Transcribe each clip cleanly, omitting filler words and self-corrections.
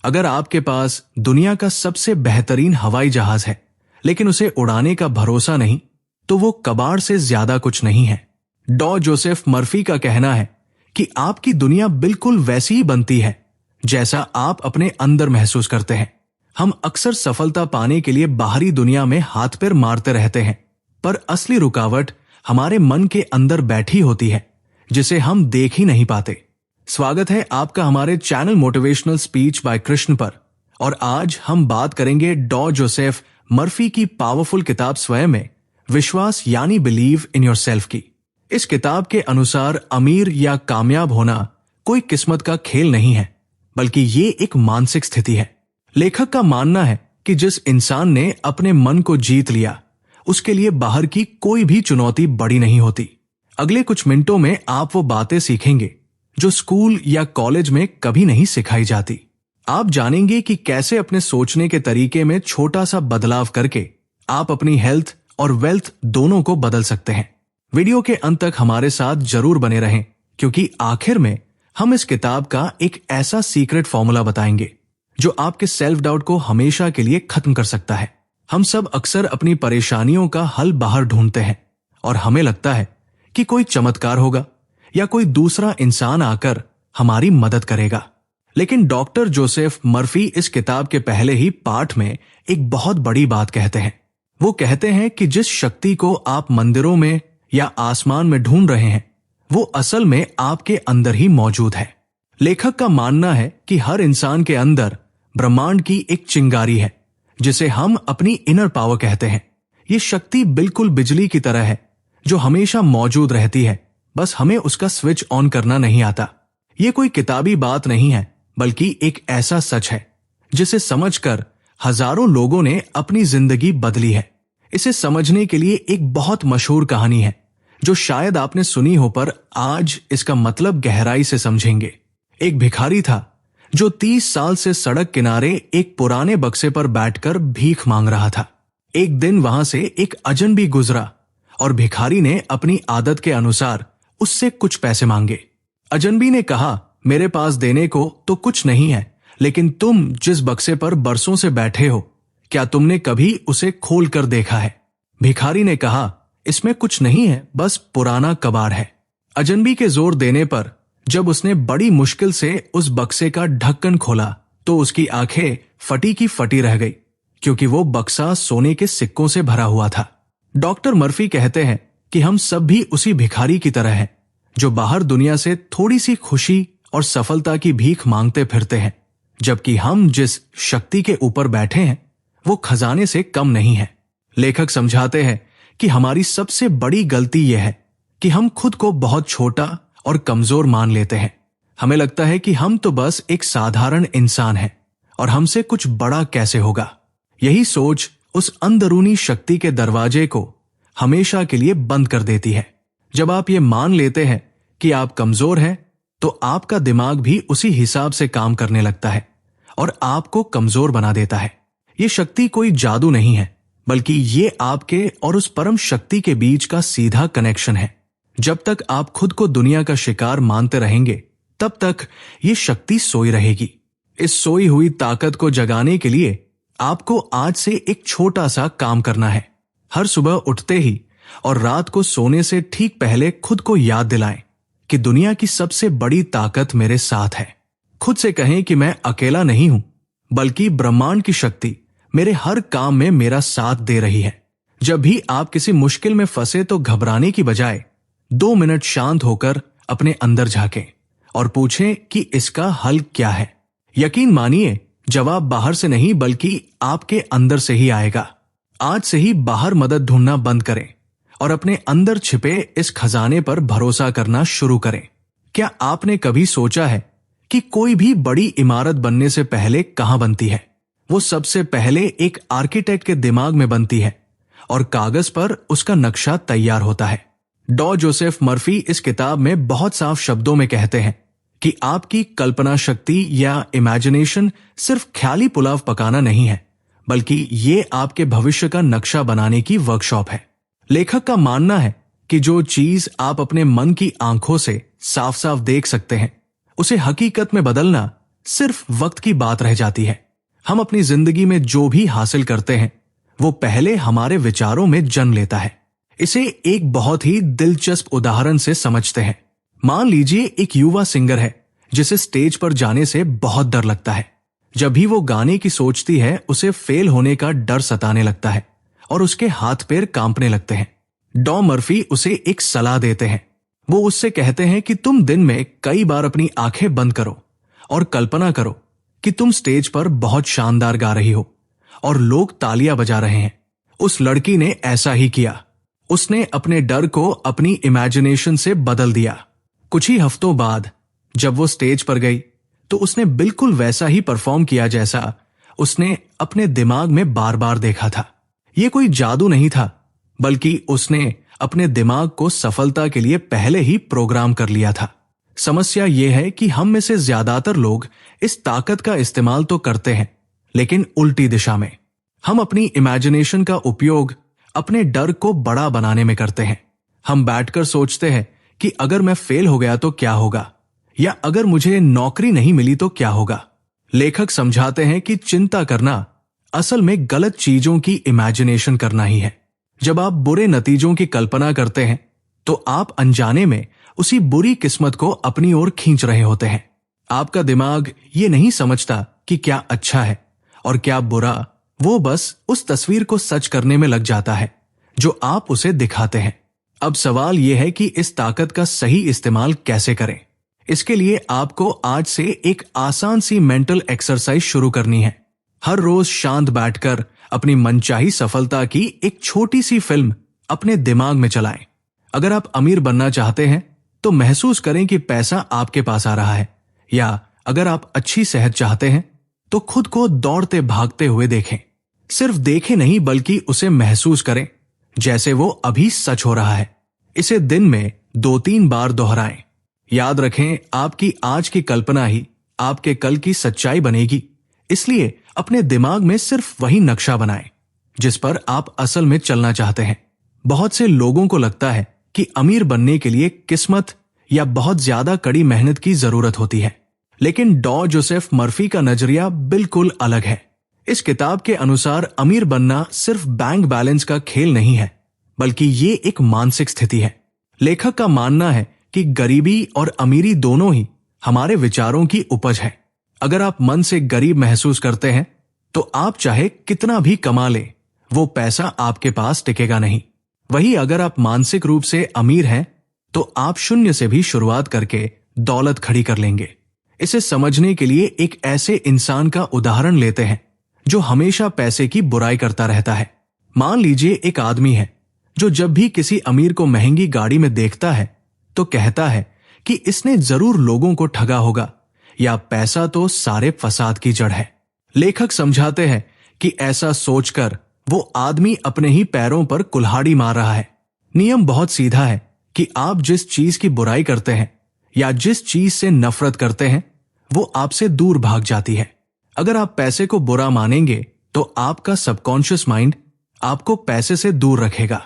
अगर आपके पास दुनिया का सबसे बेहतरीन हवाई जहाज है लेकिन उसे उड़ाने का भरोसा नहीं, तो वो कबाड़ से ज्यादा कुछ नहीं है। डॉ जोसेफ मर्फी का कहना है कि आपकी दुनिया बिल्कुल वैसी ही बनती है जैसा आप अपने अंदर महसूस करते हैं। हम अक्सर सफलता पाने के लिए बाहरी दुनिया में हाथ पैर मारते रहते हैं, पर असली रुकावट हमारे मन के अंदर बैठी होती है, जिसे हम देख ही नहीं पाते। स्वागत है आपका हमारे channel motivational speech bye Krishna पर, और आज हम बात करेंगे डॉ जोसेफ मर्फी की पावरफुल किताब स्वयं में विश्वास यानी बिलीव इन योरसेल्फ की। इस किताब के अनुसार अमीर या कामयाब होना कोई किस्मत का खेल नहीं है, बल्कि ये एक मानसिक स्थिति है। लेखक का मानना है कि जिस इंसान ने अपने मन को जीत लिया, उसके लिए बाहर की कोई भी चुनौती बड़ी नहीं होती। अगले कुछ मिनटों में आप वो बातें सीखेंगे जो स्कूल या कॉलेज में कभी नहीं सिखाई जाती। आप जानेंगे कि कैसे अपने सोचने के तरीके में छोटा सा बदलाव करके आप अपनी हेल्थ और वेल्थ दोनों को बदल सकते हैं। वीडियो के अंत तक हमारे साथ जरूर बने रहें, क्योंकि आखिर में हम इस किताब का एक ऐसा सीक्रेट फॉर्मूला बताएंगे जो आपके सेल्फ डाउट को हमेशा के लिए खत्म कर सकता है। हम सब अक्सर अपनी परेशानियों का हल बाहर ढूंढते हैं और हमें लगता है कि कोई चमत्कार होगा या कोई दूसरा इंसान आकर हमारी मदद करेगा। लेकिन डॉक्टर जोसेफ मर्फी इस किताब के पहले ही पाठ में एक बहुत बड़ी बात कहते हैं। वो कहते हैं कि जिस शक्ति को आप मंदिरों में या आसमान में ढूंढ रहे हैं, वो असल में आपके अंदर ही मौजूद है। लेखक का मानना है कि हर इंसान के अंदर ब्रह्मांड की एक चिंगारी है, जिसे हम अपनी इनर पावर कहते हैं। ये शक्ति बिल्कुल बिजली की तरह है जो हमेशा मौजूद रहती है, बस हमें उसका स्विच ऑन करना नहीं आता। ये कोई किताबी बात नहीं है, बल्कि एक ऐसा सच है जिसे समझकर हजारों लोगों ने अपनी जिंदगी बदली है। इसे समझने के लिए एक बहुत मशहूर कहानी है जो शायद आपने सुनी हो, पर आज इसका मतलब गहराई से समझेंगे। एक भिखारी था जो 30 साल से सड़क किनारे एक पुराने बक्से पर बैठकर भीख मांग रहा था। एक दिन वहां से एक अजनबी गुजरा और भिखारी ने अपनी आदत के अनुसार उससे कुछ पैसे मांगे। अजनबी ने कहा, मेरे पास देने को तो कुछ नहीं है, लेकिन तुम जिस बक्से पर बरसों से बैठे हो, क्या तुमने कभी उसे खोल कर देखा है? भिखारी ने कहा, इसमें कुछ नहीं है, बस पुराना कबाड़ है। अजनबी के जोर देने पर जब उसने बड़ी मुश्किल से उस बक्से का ढक्कन खोला तो उसकी आंखें फटी की फटी रह गई, क्योंकि वो बक्सा सोने के सिक्कों से भरा हुआ था। डॉक्टर मर्फी कहते हैं कि हम सब भी उसी भिखारी की तरह हैं जो बाहर दुनिया से थोड़ी सी खुशी और सफलता की भीख मांगते फिरते हैं, जबकि हम जिस शक्ति के ऊपर बैठे हैं वो खजाने से कम नहीं है। लेखक समझाते हैं कि हमारी सबसे बड़ी गलती यह है कि हम खुद को बहुत छोटा और कमजोर मान लेते हैं। हमें लगता है कि हम तो बस एक साधारण इंसान हैं और हमसे कुछ बड़ा कैसे होगा। यही सोच उस अंदरूनी शक्ति के दरवाजे को हमेशा के लिए बंद कर देती है। जब आप ये मान लेते हैं कि आप कमजोर हैं, तो आपका दिमाग भी उसी हिसाब से काम करने लगता है और आपको कमजोर बना देता है। ये शक्ति कोई जादू नहीं है, बल्कि ये आपके और उस परम शक्ति के बीच का सीधा कनेक्शन है। जब तक आप खुद को दुनिया का शिकार मानते रहेंगे, तब तक ये शक्ति सोई रहेगी। इस सोई हुई ताकत को जगाने के लिए आपको आज से एक छोटा सा काम करना है। हर सुबह उठते ही और रात को सोने से ठीक पहले खुद को याद दिलाएं कि दुनिया की सबसे बड़ी ताकत मेरे साथ है। खुद से कहें कि मैं अकेला नहीं हूं, बल्कि ब्रह्मांड की शक्ति मेरे हर काम में मेरा साथ दे रही है। जब भी आप किसी मुश्किल में फंसे तो घबराने की बजाय 2 मिनट शांत होकर अपने अंदर झांकें और पूछें कि इसका हल क्या है। यकीन मानिए, जवाब बाहर से नहीं बल्कि आपके अंदर से ही आएगा। आज से ही बाहर मदद ढूंढना बंद करें और अपने अंदर छिपे इस खजाने पर भरोसा करना शुरू करें। क्या आपने कभी सोचा है कि कोई भी बड़ी इमारत बनने से पहले कहां बनती है? वो सबसे पहले एक आर्किटेक्ट के दिमाग में बनती है और कागज पर उसका नक्शा तैयार होता है। डॉ जोसेफ मर्फी इस किताब में बहुत साफ शब्दों में कहते हैं कि आपकी कल्पना शक्ति या इमेजिनेशन सिर्फ ख्याली पुलाव पकाना नहीं है, बल्कि ये आपके भविष्य का नक्शा बनाने की वर्कशॉप है। लेखक का मानना है कि जो चीज आप अपने मन की आंखों से साफ साफ देख सकते हैं, उसे हकीकत में बदलना सिर्फ वक्त की बात रह जाती है। हम अपनी जिंदगी में जो भी हासिल करते हैं वो पहले हमारे विचारों में जन्म लेता है। इसे एक बहुत ही दिलचस्प उदाहरण से समझते हैं। मान लीजिए एक युवा सिंगर है जिसे स्टेज पर जाने से बहुत डर लगता है। जब भी वो गाने की सोचती है उसे फेल होने का डर सताने लगता है और उसके हाथ पैर कांपने लगते हैं। डॉ मर्फी उसे एक सलाह देते हैं। वो उससे कहते हैं कि तुम दिन में कई बार अपनी आंखें बंद करो और कल्पना करो कि तुम स्टेज पर बहुत शानदार गा रही हो और लोग तालियां बजा रहे हैं। उस लड़की ने ऐसा ही किया। उसने अपने डर को अपनी इमेजिनेशन से बदल दिया। कुछ ही हफ्तों बाद जब वो स्टेज पर गई तो उसने बिल्कुल वैसा ही परफॉर्म किया जैसा उसने अपने दिमाग में बार बार देखा था। ये कोई जादू नहीं था, बल्कि उसने अपने दिमाग को सफलता के लिए पहले ही प्रोग्राम कर लिया था। समस्या यह है कि हम में से ज्यादातर लोग इस ताकत का इस्तेमाल तो करते हैं, लेकिन उल्टी दिशा में। हम अपनी इमेजिनेशन का उपयोग अपने डर को बड़ा बनाने में करते हैं। हम बैठकर सोचते हैं कि अगर मैं फेल हो गया तो क्या होगा, या अगर मुझे नौकरी नहीं मिली तो क्या होगा। लेखक समझाते हैं कि चिंता करना असल में गलत चीजों की इमेजिनेशन करना ही है। जब आप बुरे नतीजों की कल्पना करते हैं तो आप अनजाने में उसी बुरी किस्मत को अपनी ओर खींच रहे होते हैं। आपका दिमाग ये नहीं समझता कि क्या अच्छा है और क्या बुरा। वो बस उस तस्वीर को सच करने में लग जाता है जो आप उसे दिखाते हैं। अब सवाल यह है कि इस ताकत का सही इस्तेमाल कैसे करें। इसके लिए आपको आज से एक आसान सी मेंटल एक्सरसाइज शुरू करनी है। हर रोज शांत बैठकर अपनी मनचाही सफलता की एक छोटी सी फिल्म अपने दिमाग में चलाएं। अगर आप अमीर बनना चाहते हैं तो महसूस करें कि पैसा आपके पास आ रहा है, या अगर आप अच्छी सेहत चाहते हैं तो खुद को दौड़ते भागते हुए देखें। सिर्फ देखें नहीं, बल्कि उसे महसूस करें जैसे वो अभी सच हो रहा है। इसे दिन में 2-3 बार दोहराएं। याद रखें, आपकी आज की कल्पना ही आपके कल की सच्चाई बनेगी। इसलिए अपने दिमाग में सिर्फ वही नक्शा बनाएं जिस पर आप असल में चलना चाहते हैं। बहुत से लोगों को लगता है कि अमीर बनने के लिए किस्मत या बहुत ज्यादा कड़ी मेहनत की जरूरत होती है, लेकिन डॉ जोसेफ मर्फी का नजरिया बिल्कुल अलग है। इस किताब के अनुसार अमीर बनना सिर्फ बैंक बैलेंस का खेल नहीं है, बल्कि ये एक मानसिक स्थिति है। लेखक का मानना है कि गरीबी और अमीरी दोनों ही हमारे विचारों की उपज है। अगर आप मन से गरीब महसूस करते हैं तो आप चाहे कितना भी कमा ले, वो पैसा आपके पास टिकेगा नहीं। वही अगर आप मानसिक रूप से अमीर हैं तो आप शून्य से भी शुरुआत करके दौलत खड़ी कर लेंगे। इसे समझने के लिए एक ऐसे इंसान का उदाहरण लेते हैं जो हमेशा पैसे की बुराई करता रहता है। मान लीजिए एक आदमी है जो जब भी किसी अमीर को महंगी गाड़ी में देखता है तो कहता है कि इसने जरूर लोगों को ठगा होगा, या पैसा तो सारे फसाद की जड़ है। लेखक समझाते हैं कि ऐसा सोचकर वो आदमी अपने ही पैरों पर कुल्हाड़ी मार रहा है। नियम बहुत सीधा है कि आप जिस चीज की बुराई करते हैं या जिस चीज से नफरत करते हैं वो आपसे दूर भाग जाती है। अगर आप पैसे को बुरा मानेंगे तो आपका सबकॉन्शियस माइंड आपको पैसे से दूर रखेगा।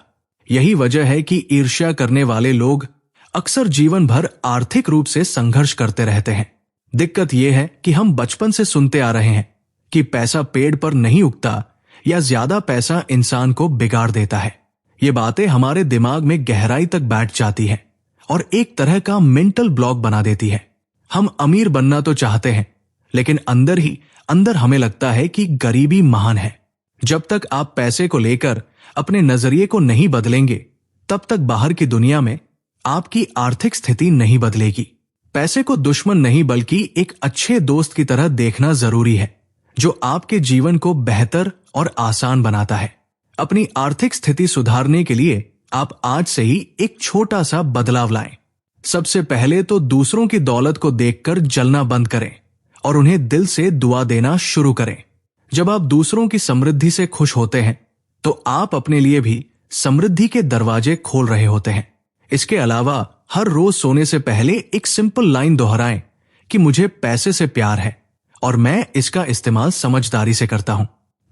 यही वजह है कि ईर्ष्या करने वाले लोग अक्सर जीवन भर आर्थिक रूप से संघर्ष करते रहते हैं। दिक्कत यह है कि हम बचपन से सुनते आ रहे हैं कि पैसा पेड़ पर नहीं उगता, या ज्यादा पैसा इंसान को बिगाड़ देता है। ये बातें हमारे दिमाग में गहराई तक बैठ जाती है और एक तरह का मेंटल ब्लॉक बना देती है। हम अमीर बनना तो चाहते हैं, लेकिन अंदर ही अंदर हमें लगता है कि गरीबी महान है। जब तक आप पैसे को लेकर अपने नजरिए को नहीं बदलेंगे, तब तक बाहर की दुनिया में आपकी आर्थिक स्थिति नहीं बदलेगी। पैसे को दुश्मन नहीं, बल्कि एक अच्छे दोस्त की तरह देखना जरूरी है जो आपके जीवन को बेहतर और आसान बनाता है। अपनी आर्थिक स्थिति सुधारने के लिए आप आज से ही एक छोटा सा बदलाव लाएं। सबसे पहले तो दूसरों की दौलत को देखकर जलना बंद करें और उन्हें दिल से दुआ देना शुरू करें। जब आप दूसरों की समृद्धि से खुश होते हैं तो आप अपने लिए भी समृद्धि के दरवाजे खोल रहे होते हैं। इसके अलावा हर रोज सोने से पहले एक सिंपल लाइन दोहराएं कि मुझे पैसे से प्यार है और मैं इसका इस्तेमाल समझदारी से करता हूं।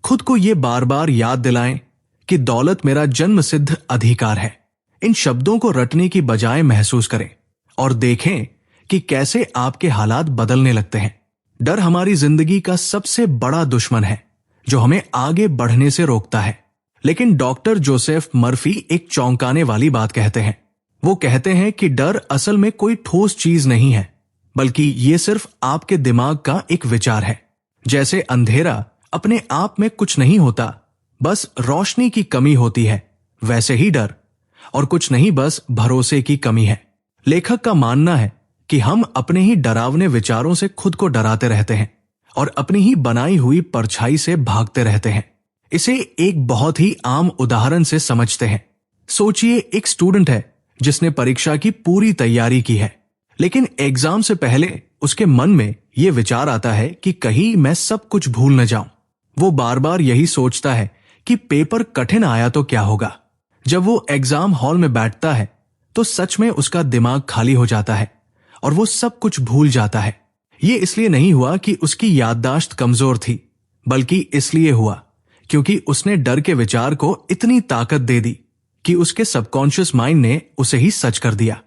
खुद को ये बार बार याद दिलाएं कि दौलत मेरा जन्म सिद्ध अधिकार है। इन शब्दों को रटने की बजाय महसूस करें और देखें कि कैसे आपके हालात बदलने लगते हैं। डर हमारी जिंदगी का सबसे बड़ा दुश्मन है जो हमें आगे बढ़ने से रोकता है। लेकिन डॉक्टर जोसेफ मर्फी एक चौंकाने वाली बात कहते हैं। वो कहते हैं कि डर असल में कोई ठोस चीज नहीं है, बल्कि ये सिर्फ आपके दिमाग का एक विचार है। जैसे अंधेरा अपने आप में कुछ नहीं होता, बस रोशनी की कमी होती है, वैसे ही डर और कुछ नहीं, बस भरोसे की कमी है। लेखक का मानना है कि हम अपने ही डरावने विचारों से खुद को डराते रहते हैं और अपनी ही बनाई हुई परछाई से भागते रहते हैं। इसे एक बहुत ही आम उदाहरण से समझते हैं। सोचिए, एक स्टूडेंट है जिसने परीक्षा की पूरी तैयारी की है, लेकिन एग्जाम से पहले उसके मन में यह विचार आता है कि कहीं मैं सब कुछ भूल न जाऊं। वो बार बार यही सोचता है कि पेपर कठिन आया तो क्या होगा। जब वो एग्जाम हॉल में बैठता है तो सच में उसका दिमाग खाली हो जाता है और वो सब कुछ भूल जाता है। ये इसलिए नहीं हुआ कि उसकी याददाश्त कमजोर थी, बल्कि इसलिए हुआ क्योंकि उसने डर के विचार को इतनी ताकत दे दी कि उसके सबकॉन्शियस माइंड ने उसे ही सच कर दिया।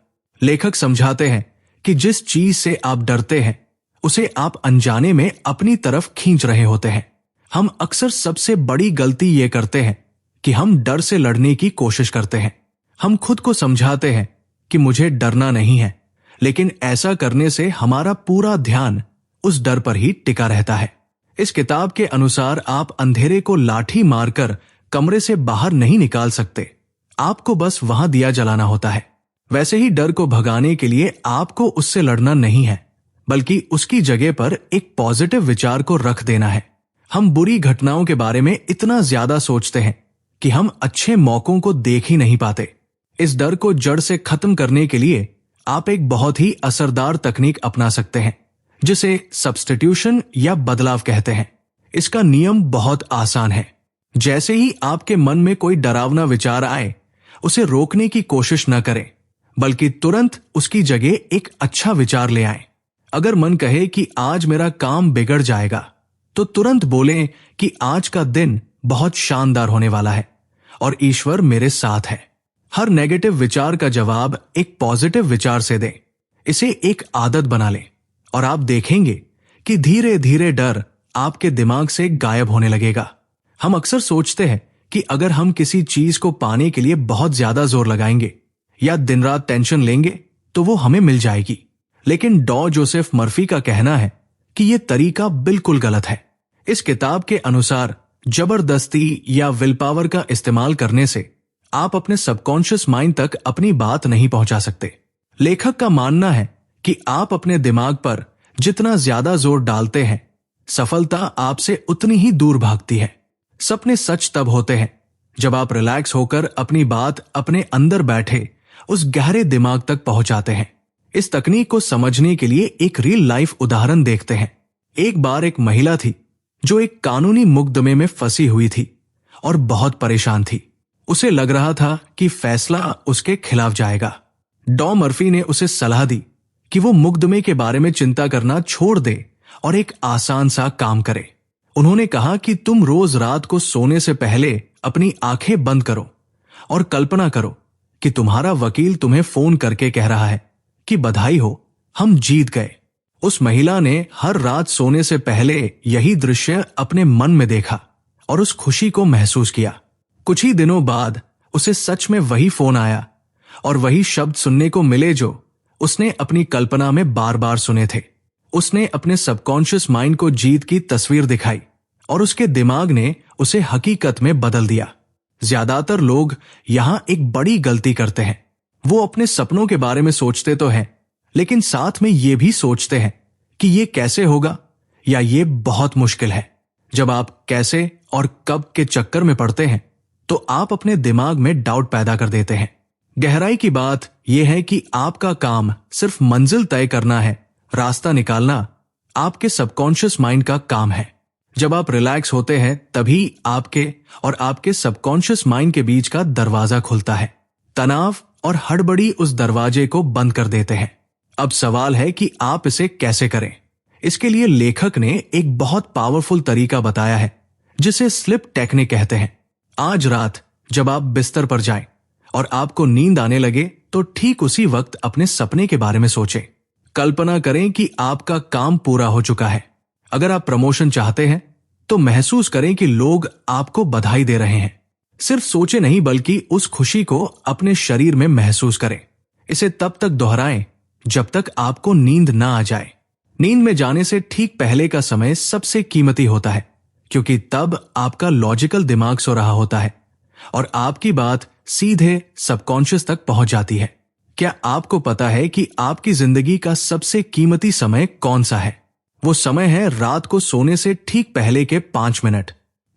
लेखक समझाते हैं कि जिस चीज से आप डरते हैं उसे आप अनजाने में अपनी तरफ खींच रहे होते हैं। हम अक्सर सबसे बड़ी गलती ये करते हैं कि हम डर से लड़ने की कोशिश करते हैं। हम खुद को समझाते हैं कि मुझे डरना नहीं है, लेकिन ऐसा करने से हमारा पूरा ध्यान उस डर पर ही टिका रहता है। इस किताब के अनुसार आप अंधेरे को लाठी मारकर कमरे से बाहर नहीं निकाल सकते, आपको बस वहां दिया जलाना होता है। वैसे ही डर को भगाने के लिए आपको उससे लड़ना नहीं है, बल्कि उसकी जगह पर एक पॉजिटिव विचार को रख देना है। हम बुरी घटनाओं के बारे में इतना ज्यादा सोचते हैं कि हम अच्छे मौकों को देख ही नहीं पाते। इस डर को जड़ से खत्म करने के लिए आप एक बहुत ही असरदार तकनीक अपना सकते हैं, जिसे सब्स्टिट्यूशन या बदलाव कहते हैं। इसका नियम बहुत आसान है। जैसे ही आपके मन में कोई डरावना विचार आए, उसे रोकने की कोशिश न करें, बल्कि तुरंत उसकी जगह एक अच्छा विचार ले आएं। अगर मन कहे कि आज मेरा काम बिगड़ जाएगा, तो तुरंत बोलें कि आज का दिन बहुत शानदार होने वाला है और ईश्वर मेरे साथ है। हर नेगेटिव विचार का जवाब एक पॉजिटिव विचार से दें। इसे एक आदत बना लें और आप देखेंगे कि धीरे धीरे डर आपके दिमाग से गायब होने लगेगा। हम अक्सर सोचते हैं कि अगर हम किसी चीज को पाने के लिए बहुत ज्यादा जोर लगाएंगे या दिन रात टेंशन लेंगे तो वो हमें मिल जाएगी। लेकिन डॉ जोसेफ मर्फी का कहना है कि यह तरीका बिल्कुल गलत है। इस किताब के अनुसार जबरदस्ती या विल पावर का इस्तेमाल करने से आप अपने सबकॉन्शियस माइंड तक अपनी बात नहीं पहुंचा सकते। लेखक का मानना है कि आप अपने दिमाग पर जितना ज्यादा जोर डालते हैं, सफलता आपसे उतनी ही दूर भागती है। सपने सच तब होते हैं जब आप रिलैक्स होकर अपनी बात अपने अंदर बैठे उस गहरे दिमाग तक पहुंचाते हैं। इस तकनीक को समझने के लिए एक रियल लाइफ उदाहरण देखते हैं। एक बार एक महिला थी जो एक कानूनी मुकदमे में फंसी हुई थी और बहुत परेशान थी। उसे लग रहा था कि फैसला उसके खिलाफ जाएगा। डॉ मर्फी ने उसे सलाह दी कि वो मुकदमे के बारे में चिंता करना छोड़ दे और एक आसान सा काम करे। उन्होंने कहा कि तुम रोज रात को सोने से पहले अपनी आंखें बंद करो और कल्पना करो कि तुम्हारा वकील तुम्हें फोन करके कह रहा है कि बधाई हो, हम जीत गए। उस महिला ने हर रात सोने से पहले यही दृश्य अपने मन में देखा और उस खुशी को महसूस किया। कुछ ही दिनों बाद उसे सच में वही फोन आया और वही शब्द सुनने को मिले जो उसने अपनी कल्पना में बार बार सुने थे। उसने अपने सबकॉन्शियस माइंड को जीत की तस्वीर दिखाई और उसके दिमाग ने उसे हकीकत में बदल दिया। ज्यादातर लोग यहां एक बड़ी गलती करते हैं। वो अपने सपनों के बारे में सोचते तो हैं, लेकिन साथ में ये भी सोचते हैं कि ये कैसे होगा या ये बहुत मुश्किल है। जब आप कैसे और कब के चक्कर में पड़ते हैं तो आप अपने दिमाग में डाउट पैदा कर देते हैं। गहराई की बात यह है कि आपका काम सिर्फ मंजिल तय करना है, रास्ता निकालना आपके सबकॉन्शियस माइंड का काम है। जब आप रिलैक्स होते हैं तभी आपके और आपके सबकॉन्शियस माइंड के बीच का दरवाजा खुलता है। तनाव और हड़बड़ी उस दरवाजे को बंद कर देते हैं। अब सवाल है कि आप इसे कैसे करें। इसके लिए लेखक ने एक बहुत पावरफुल तरीका बताया है जिसे स्लिप टेक्निक कहते हैं। आज रात जब आप बिस्तर पर जाएं और आपको नींद आने लगे तो ठीक उसी वक्त अपने सपने के बारे में सोचें। कल्पना करें कि आपका काम पूरा हो चुका है अगर आप प्रमोशन चाहते हैं तो महसूस करें कि लोग आपको बधाई दे रहे हैं। सिर्फ सोचे नहीं बल्कि उस खुशी को अपने शरीर में महसूस करें। इसे तब तक दोहराएं जब तक आपको नींद ना आ जाए। नींद में जाने से ठीक पहले का समय सबसे कीमती होता है, क्योंकि तब आपका लॉजिकल दिमाग सो रहा होता है और आपकी बात सीधे सबकॉन्शियस तक पहुंच जाती है। क्या आपको पता है कि आपकी जिंदगी का सबसे कीमती समय कौन सा है? वो समय है रात को सोने से ठीक पहले के 5 मिनट।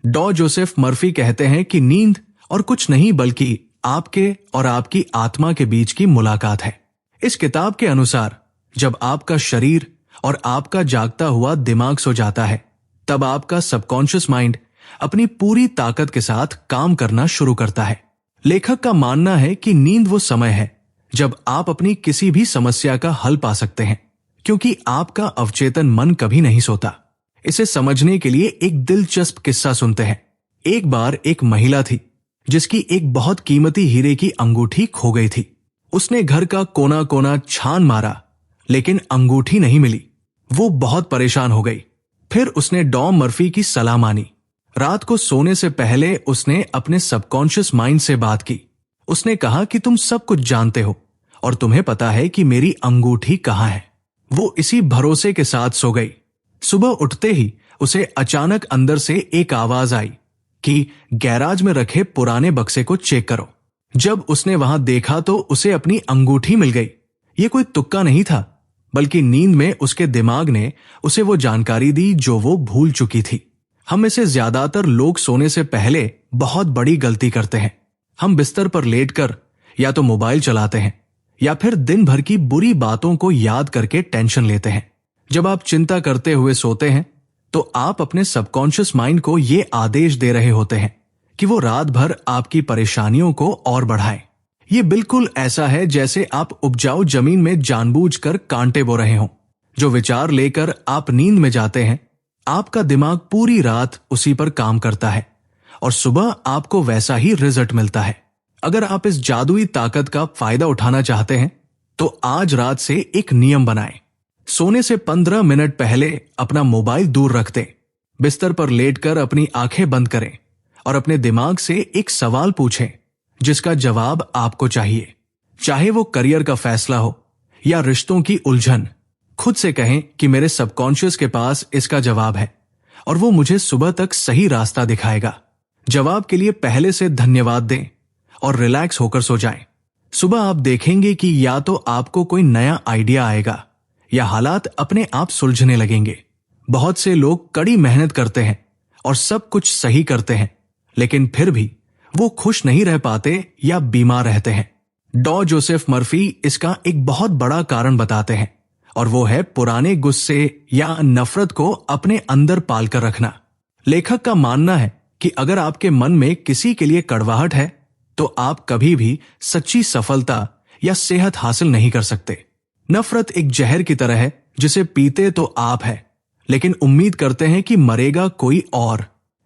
डॉ जोसेफ मर्फी कहते हैं कि नींद और कुछ नहीं बल्कि आपके और आपकी आत्मा के बीच की मुलाकात है। इस किताब के अनुसार जब आपका शरीर और आपका जागता हुआ दिमाग सो जाता है, तब आपका सबकॉन्शियस माइंड अपनी पूरी ताकत के साथ काम करना शुरू करता है। लेखक का मानना है कि नींद वो समय है जब आप अपनी किसी भी समस्या का हल पा सकते हैं, क्योंकि आपका अवचेतन मन कभी नहीं सोता। इसे समझने के लिए एक दिलचस्प किस्सा सुनते हैं। एक बार एक महिला थी जिसकी एक बहुत कीमती हीरे की अंगूठी खो गई थी। उसने घर का कोना कोना छान मारा, लेकिन अंगूठी नहीं मिली। वो बहुत परेशान हो गई। फिर उसने डॉ मर्फी की सलाह मानी। रात को सोने से पहले उसने अपने सबकॉन्शियस माइंड से बात की। उसने कहा कि तुम सब कुछ जानते हो और तुम्हें पता है कि मेरी अंगूठी कहाँ है। वो इसी भरोसे के साथ सो गई। सुबह उठते ही उसे अचानक अंदर से एक आवाज आई कि गैराज में रखे पुराने बक्से को चेक करो। जब उसने वहां देखा तो उसे अपनी अंगूठी मिल गई। ये कोई तुक्का नहीं था, बल्कि नींद में उसके दिमाग ने उसे वो जानकारी दी जो वो भूल चुकी थी। हम में से ज्यादातर लोग सोने से पहले बहुत बड़ी गलती करते हैं। हम बिस्तर पर लेटकर या तो मोबाइल चलाते हैं या फिर दिन भर की बुरी बातों को याद करके टेंशन लेते हैं। जब आप चिंता करते हुए सोते हैं तो आप अपने सबकॉन्शियस माइंड को ये आदेश दे रहे होते हैं कि वो रात भर आपकी परेशानियों को और बढ़ाए। ये बिल्कुल ऐसा है जैसे आप उपजाऊ जमीन में जानबूझकर कांटे बो रहे हों। जो विचार लेकर आप नींद में जाते हैं, आपका दिमाग पूरी रात उसी पर काम करता है और सुबह आपको वैसा ही रिजल्ट मिलता है। अगर आप इस जादुई ताकत का फायदा उठाना चाहते हैं तो आज रात से एक नियम बनाएं। सोने से 15 मिनट पहले अपना मोबाइल दूर रख दें। बिस्तर पर लेटकर अपनी आंखें बंद करें और अपने दिमाग से एक सवाल पूछें जिसका जवाब आपको चाहिए। चाहे वो करियर का फैसला हो या रिश्तों की उलझन, खुद से कहें कि मेरे सबकॉन्शियस के पास इसका जवाब है और वो मुझे सुबह तक सही रास्ता दिखाएगा। जवाब के लिए पहले से धन्यवाद दें और रिलैक्स होकर सो जाएं। सुबह आप देखेंगे कि या तो आपको कोई नया आइडिया आएगा या हालात अपने आप सुलझने लगेंगे। बहुत से लोग कड़ी मेहनत करते हैं और सब कुछ सही करते हैं, लेकिन फिर भी वो खुश नहीं रह पाते या बीमार रहते हैं। डॉ जोसेफ मर्फी इसका एक बहुत बड़ा कारण बताते हैं और वो है पुराने गुस्से या नफरत को अपने अंदर पालकर रखना। लेखक का मानना है कि अगर आपके मन में किसी के लिए कड़वाहट है तो आप कभी भी सच्ची सफलता या सेहत हासिल नहीं कर सकते। नफरत एक जहर की तरह है जिसे पीते तो आप है, लेकिन उम्मीद करते हैं कि मरेगा कोई और।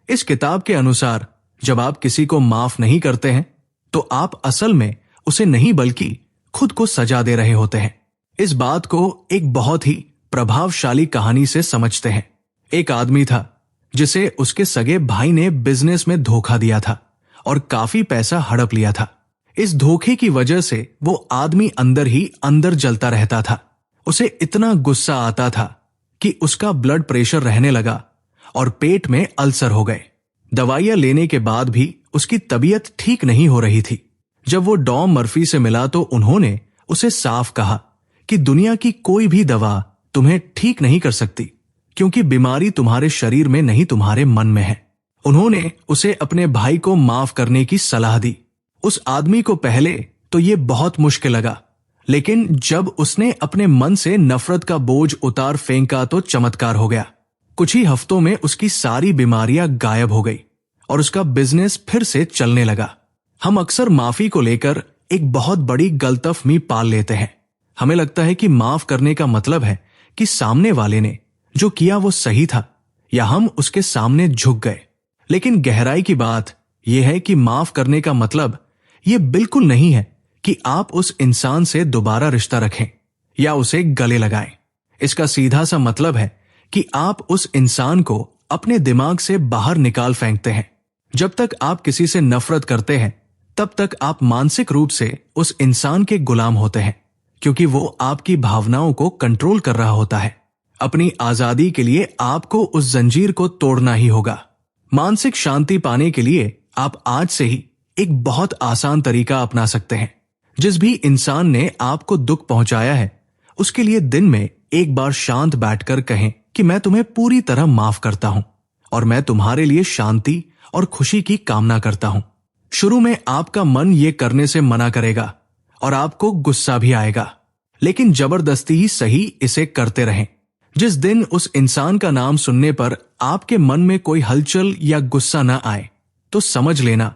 इस किताब के अनुसार जब आप किसी को माफ नहीं करते हैं तो आप असल में उसे नहीं बल्कि खुद को सजा दे रहे होते हैं। इस बात को एक बहुत ही प्रभावशाली कहानी से समझते हैं। एक आदमी था जिसे उसके सगे भाई ने बिजनेस में धोखा दिया था और काफी पैसा हड़प लिया था। इस धोखे की वजह से वो आदमी अंदर ही अंदर जलता रहता था। उसे इतना गुस्सा आता था कि उसका ब्लड प्रेशर रहने लगा और पेट में अल्सर हो गए। दवाइयां लेने के बाद भी उसकी तबीयत ठीक नहीं हो रही थी। जब वो डॉ मर्फी से मिला तो उन्होंने उसे साफ कहा कि दुनिया की कोई भी दवा तुम्हें ठीक नहीं कर सकती, क्योंकि बीमारी तुम्हारे शरीर में नहीं तुम्हारे मन में है। उन्होंने उसे अपने भाई को माफ करने की सलाह दी। उस आदमी को पहले तो ये बहुत मुश्किल लगा, लेकिन जब उसने अपने मन से नफरत का बोझ उतार फेंका तो चमत्कार हो गया। कुछ ही हफ्तों में उसकी सारी बीमारियां गायब हो गई और उसका बिजनेस फिर से चलने लगा। हम अक्सर माफी को लेकर एक बहुत बड़ी गलतफहमी पाल लेते हैं। हमें लगता है कि माफ करने का मतलब है कि सामने वाले ने जो किया वो सही था या हम उसके सामने झुक गए। लेकिन गहराई की बात यह है कि माफ करने का मतलब ये बिल्कुल नहीं है कि आप उस इंसान से दोबारा रिश्ता रखें या उसे गले लगाएं। इसका सीधा सा मतलब है कि आप उस इंसान को अपने दिमाग से बाहर निकाल फेंकते हैं। जब तक आप किसी से नफरत करते हैं, तब तक आप मानसिक रूप से उस इंसान के गुलाम होते हैं, क्योंकि वो आपकी भावनाओं को कंट्रोल कर रहा होता है। अपनी आजादी के लिए आपको उस जंजीर को तोड़ना ही होगा। मानसिक शांति पाने के लिए आप आज से ही एक बहुत आसान तरीका अपना सकते हैं। जिस भी इंसान ने आपको दुख पहुंचाया है, उसके लिए दिन में एक बार शांत बैठकर कहें कि मैं तुम्हें पूरी तरह माफ करता हूं और मैं तुम्हारे लिए शांति और खुशी की कामना करता हूं। शुरू में आपका मन ये करने से मना करेगा और आपको गुस्सा भी आएगा, लेकिन जबरदस्ती ही सही इसे करते रहें। जिस दिन उस इंसान का नाम सुनने पर आपके मन में कोई हलचल या गुस्सा न आए, तो समझ लेना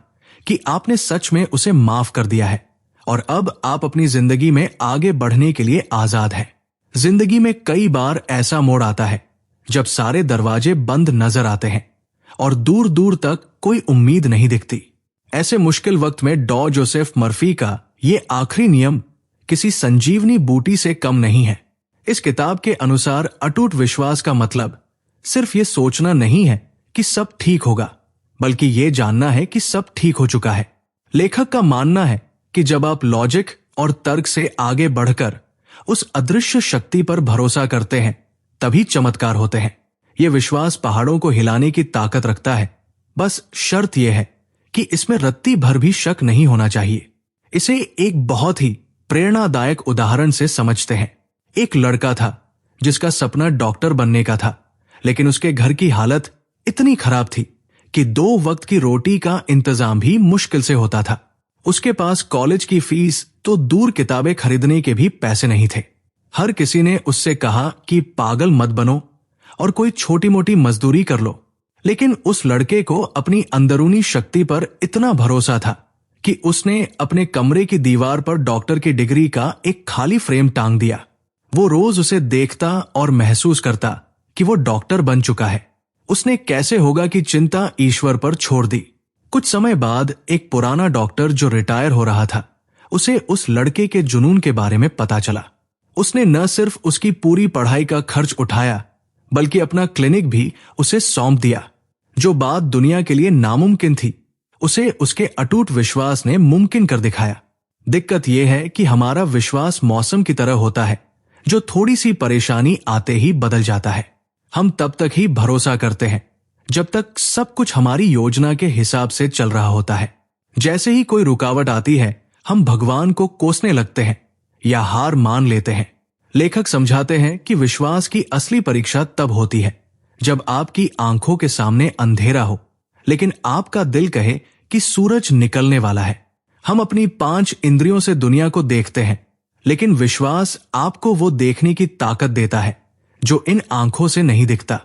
कि आपने सच में उसे माफ कर दिया है और अब आप अपनी जिंदगी में आगे बढ़ने के लिए आजाद हैं। जिंदगी में कई बार ऐसा मोड़ आता है जब सारे दरवाजे बंद नजर आते हैं और दूर दूर तक कोई उम्मीद नहीं दिखती। ऐसे मुश्किल वक्त में डॉ जोसेफ मर्फी का ये आखिरी नियम किसी संजीवनी बूटी से कम नहीं है। इस किताब के अनुसार अटूट विश्वास का मतलब सिर्फ ये सोचना नहीं है कि सब ठीक होगा, बल्कि ये जानना है कि सब ठीक हो चुका है। लेखक का मानना है कि जब आप लॉजिक और तर्क से आगे बढ़कर उस अदृश्य शक्ति पर भरोसा करते हैं, तभी चमत्कार होते हैं। यह विश्वास पहाड़ों को हिलाने की ताकत रखता है। बस शर्त यह है कि इसमें रत्ती भर भी शक नहीं होना चाहिए। इसे एक बहुत ही प्रेरणादायक उदाहरण से समझते हैं। एक लड़का था जिसका सपना डॉक्टर बनने का था, लेकिन उसके घर की हालत इतनी खराब थी कि 2 वक्त की रोटी का इंतजाम भी मुश्किल से होता था। उसके पास कॉलेज की फीस तो दूर, किताबें खरीदने के भी पैसे नहीं थे। हर किसी ने उससे कहा कि पागल मत बनो और कोई छोटी मोटी मजदूरी कर लो, लेकिन उस लड़के को अपनी अंदरूनी शक्ति पर इतना भरोसा था कि उसने अपने कमरे की दीवार पर डॉक्टर की डिग्री का एक खाली फ्रेम टांग दिया। वो रोज उसे देखता और महसूस करता कि वो डॉक्टर बन चुका है। उसने कैसे होगा कि चिंता ईश्वर पर छोड़ दी। कुछ समय बाद एक पुराना डॉक्टर जो रिटायर हो रहा था, उसे उस लड़के के जुनून के बारे में पता चला। उसने न सिर्फ उसकी पूरी पढ़ाई का खर्च उठाया, बल्कि अपना क्लिनिक भी उसे सौंप दिया। जो बात दुनिया के लिए नामुमकिन थी, उसे उसके अटूट विश्वास ने मुमकिन कर दिखाया। दिक्कत यह है कि हमारा विश्वास मौसम की तरह होता है, जो थोड़ी सी परेशानी आते ही बदल जाता है। हम तब तक ही भरोसा करते हैं जब तक सब कुछ हमारी योजना के हिसाब से चल रहा होता है। जैसे ही कोई रुकावट आती है, हम भगवान को कोसने लगते हैं या हार मान लेते हैं। लेखक समझाते हैं कि विश्वास की असली परीक्षा तब होती है जब आपकी आंखों के सामने अंधेरा हो, लेकिन आपका दिल कहे कि सूरज निकलने वाला है। हम अपनी 5 इंद्रियों से दुनिया को देखते हैं, लेकिन विश्वास आपको वो देखने की ताकत देता है जो इन आंखों से नहीं दिखता।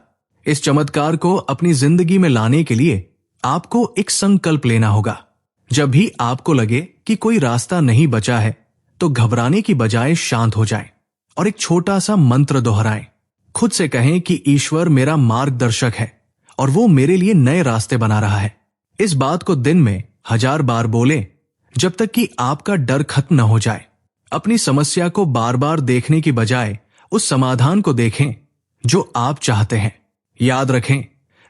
इस चमत्कार को अपनी जिंदगी में लाने के लिए आपको एक संकल्प लेना होगा। जब भी आपको लगे कि कोई रास्ता नहीं बचा है, तो घबराने की बजाय शांत हो जाएं और एक छोटा सा मंत्र दोहराएं। खुद से कहें कि ईश्वर मेरा मार्गदर्शक है और वो मेरे लिए नए रास्ते बना रहा है। इस बात को दिन में 1000 बार बोलें, जब तक कि आपका डर खत्म न हो जाए। अपनी समस्या को बार बार देखने की बजाय उस समाधान को देखें जो आप चाहते हैं। याद रखें,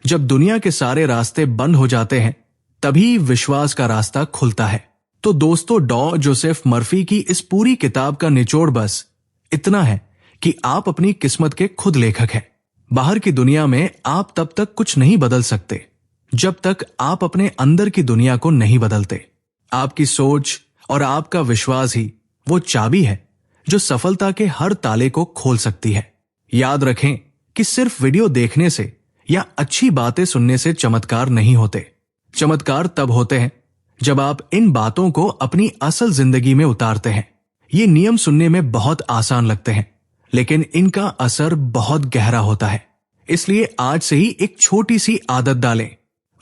जब दुनिया के सारे रास्ते बंद हो जाते हैं, तभी विश्वास का रास्ता खुलता है। तो दोस्तों, डॉ जोसेफ मर्फी की इस पूरी किताब का निचोड़ बस इतना है कि आप अपनी किस्मत के खुद लेखक हैं। बाहर की दुनिया में आप तब तक कुछ नहीं बदल सकते जब तक आप अपने अंदर की दुनिया को नहीं बदलते। आपकी सोच और आपका विश्वास ही वो चाबी है जो सफलता के हर ताले को खोल सकती है। याद रखें कि सिर्फ वीडियो देखने से या अच्छी बातें सुनने से चमत्कार नहीं होते। चमत्कार तब होते हैं जब आप इन बातों को अपनी असल जिंदगी में उतारते हैं। ये नियम सुनने में बहुत आसान लगते हैं, लेकिन इनका असर बहुत गहरा होता है। इसलिए आज से ही एक छोटी सी आदत डालें।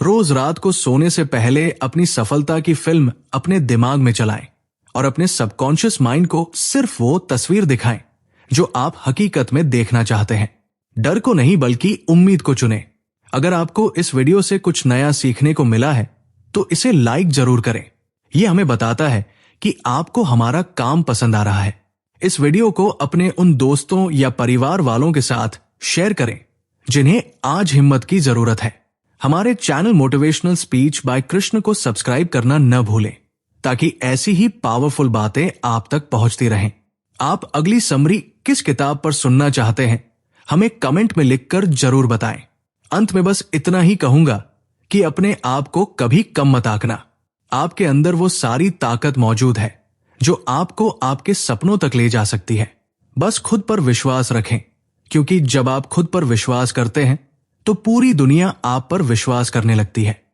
रोज रात को सोने से पहले अपनी सफलता की फिल्म अपने दिमाग में चलाएं और अपने सबकॉन्शियस माइंड को सिर्फ वो तस्वीर दिखाएं जो आप हकीकत में देखना चाहते हैं। डर को नहीं, बल्कि उम्मीद को चुनें। अगर आपको इस वीडियो से कुछ नया सीखने को मिला है, तो इसे लाइक जरूर करें। यह हमें बताता है कि आपको हमारा काम पसंद आ रहा है। इस वीडियो को अपने उन दोस्तों या परिवार वालों के साथ शेयर करें जिन्हें आज हिम्मत की जरूरत है। हमारे channel motivational speech bye Krishna को सब्सक्राइब करना न भूलें, ताकि ऐसी ही पावरफुल बातें आप तक पहुंचती रहें। आप अगली समरी किस किताब पर सुनना चाहते हैं, हमें कमेंट में लिखकर जरूर बताएं। अंत में बस इतना ही कहूंगा कि अपने आप को कभी कम मत आंकना। आपके अंदर वो सारी ताकत मौजूद है जो आपको आपके सपनों तक ले जा सकती है। बस खुद पर विश्वास रखें, क्योंकि जब आप खुद पर विश्वास करते हैं तो पूरी दुनिया आप पर विश्वास करने लगती है।